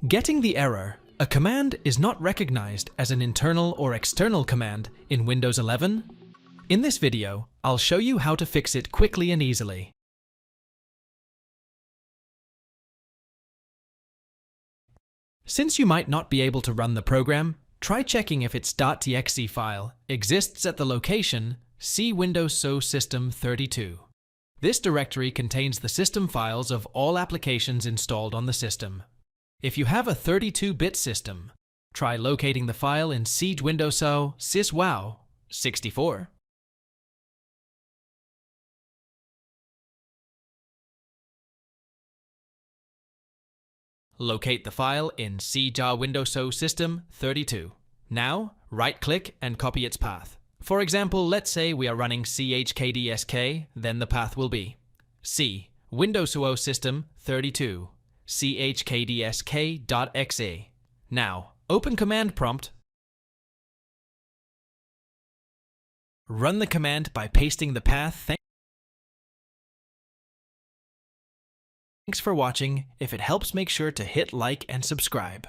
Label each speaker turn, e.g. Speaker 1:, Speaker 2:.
Speaker 1: Getting the error, a command is not recognized as an internal or external command in Windows 11? In this video, I'll show you how to fix it quickly and easily. Since you might not be able to run the program, try checking if its .txt file exists at the location C Windows SO System 32. This directory contains the system files of all applications installed on the system. If you have a 32-bit system, try locating the file in C Windows SO syswow 64. Locate the file in C Windows SO System 32. Now, right-click and copy its path. For example, let's say we are running chkdsk, then the path will be C Windows SO System 32 chkdsk.exe. Now, open command prompt. Run the command by pasting the path. Thanks for watching. If it helps, make sure to hit like and subscribe.